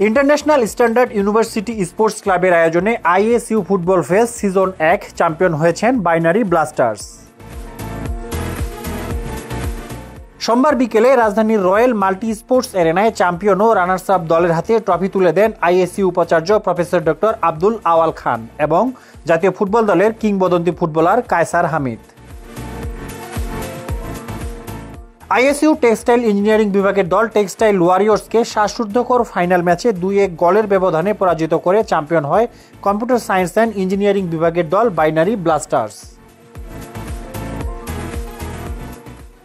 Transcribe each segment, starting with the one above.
International standard university sports ক্লাবের আয়োজনে ISU football fest season 1 champion হয়েছেন বাইনারি ব্লাস্টার্স। সোমবার বিকেলে রাজধানীর রয়্যাল মাল্টি স্পোর্টস এরেনায় চ্যাম্পিয়ন ও রানার্স আপ দলের হাতে ট্রফি তুলে দেন আইএসইউ উপাচার্য প্রফেসর ডক্টর আব্দুল আওয়াল খান এবং জাতীয় ফুটবল দলের কিংবদন্তি footballer Kaiser Hamid. ISU textile engineering বিভাগের দল টেক্সটাইল ওয়ারিয়র্সকে শ্বাসরুদ্ধকর ফাইনাল ম্যাচে 2-1 গোলের ব্যবধানে পরাজিত করে চ্যাম্পিয়ন হয় কম্পিউটার সায়েন্স অ্যান্ড ইঞ্জিনিয়ারিং বিভাগের দল বাইনারি ব্লাস্টার্স।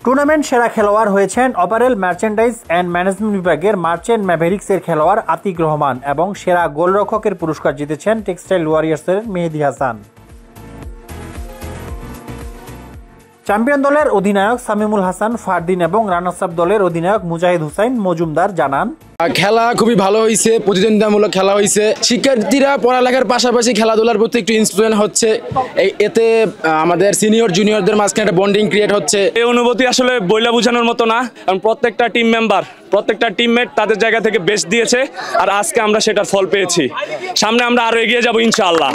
টুর্নামেন্ট সেরা খেলোয়াড় হয়েছেন অপারেল মার্চেন্ডাইজ অ্যান্ড ম্যানেজমেন্ট বিভাগের মার্চেন্ট ম্যাভেরিক্সের খেলোয়াড় আতিক রহমান এবং সেরা গোলরক্ষকের পুরস্কার জিতেছেন টেক্সটাইল ওয়ারিয়র্সের মেহেদী হাসান। চ্যাম্পিয়ন দলের অধিনায়ক সামিমুল হাসান ফারদিন এবং রানার্স আপ দলের অধিনায়ক মুজাহিদ হুসাইন মজুমদার জানান, খেলা খুবই ভালো হয়েছে, প্রতিদ্বন্দ্বিতামূলক খেলা হয়েছে। শিক্ষার্থীরা পড়ালেখার পাশাপাশি খেলাধুলার প্রতি একটু ইন্সপিরেশন হচ্ছে, এতে আমাদের সিনিয়র জুনিয়রদের মাঝখানে একটা বন্ডিং ক্রিয়েট হচ্ছে। এই অনুভূতি আসলে বইলা বোঝানোর মতো না, কারণ প্রত্যেকটা টিম মেম্বার, প্রত্যেকটা টিমমেট তাদের জায়গা থেকে বেস্ট দিয়েছে, আর আজকে আমরা সেটার ফল পেয়েছি। সামনে আমরা আরো এগিয়ে যাব ইনশাআল্লাহ।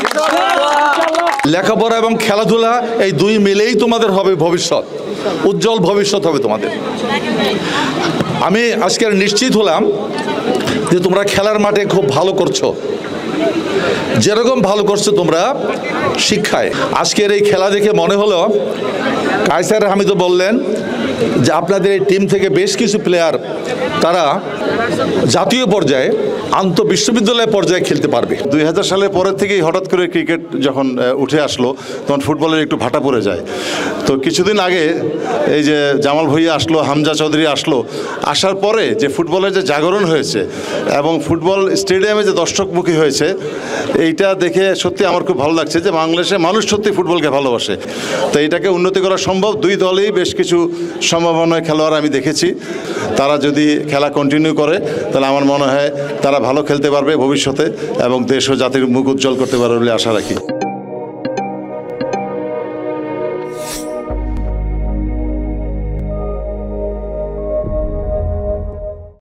লেখাপড়া এবং খেলাধুলা এই দুই মিলেই তোমাদের হবে ভবিষ্যৎ, উজ্জ্বল ভবিষ্যৎ হবে তোমাদের। আমি আজকে নিশ্চিত হলাম যে তোমরা খেলার মাঠে খুব ভালো করছো, যেরকম ভালো করছো তোমরা শিক্ষায়। আজকের এই খেলা দেখে মনে হলো, কায়সার হামিদও বললেন যে আপনাদের এই টিম থেকে বেশ কিছু প্লেয়ার তারা জাতীয় পর্যায়ে আন্তঃবিশ্ববিদ্যালয় পর্যায়ে খেলতে পারবে। 2000 সালের পরের থেকেই হঠাৎ করে ক্রিকেট যখন উঠে আসলো তখন ফুটবলের একটু ভাটা পড়ে যায়। তো কিছুদিন আগে এই যে জামাল ভুঁইয়া আসলো, হামজা চৌধুরী আসলো, আসার পরে যে ফুটবলের যে জাগরণ হয়েছে এবং ফুটবল স্টেডিয়ামে যে দর্শকমুখী হয়েছে, এইটা দেখে সত্যি আমার খুব ভালো লাগছে যে বাংলাদেশের মানুষ সত্যি ফুটবলকে ভালোবাসে। তো এইটাকে উন্নতি করা সম্ভব। দুই দলেই বেশ কিছু সম্ভাবনায় খেলোয়াড় আমি দেখেছি। তারা যদি খেলা কন্টিনিউ করে তাহলে আমার মনে হয় তারা ভালো খেলতে পারবে ভবিষ্যতে এবং দেশ ও জাতির মুখ উজ্জ্বল করতে পারবে বলে আশা রাখি।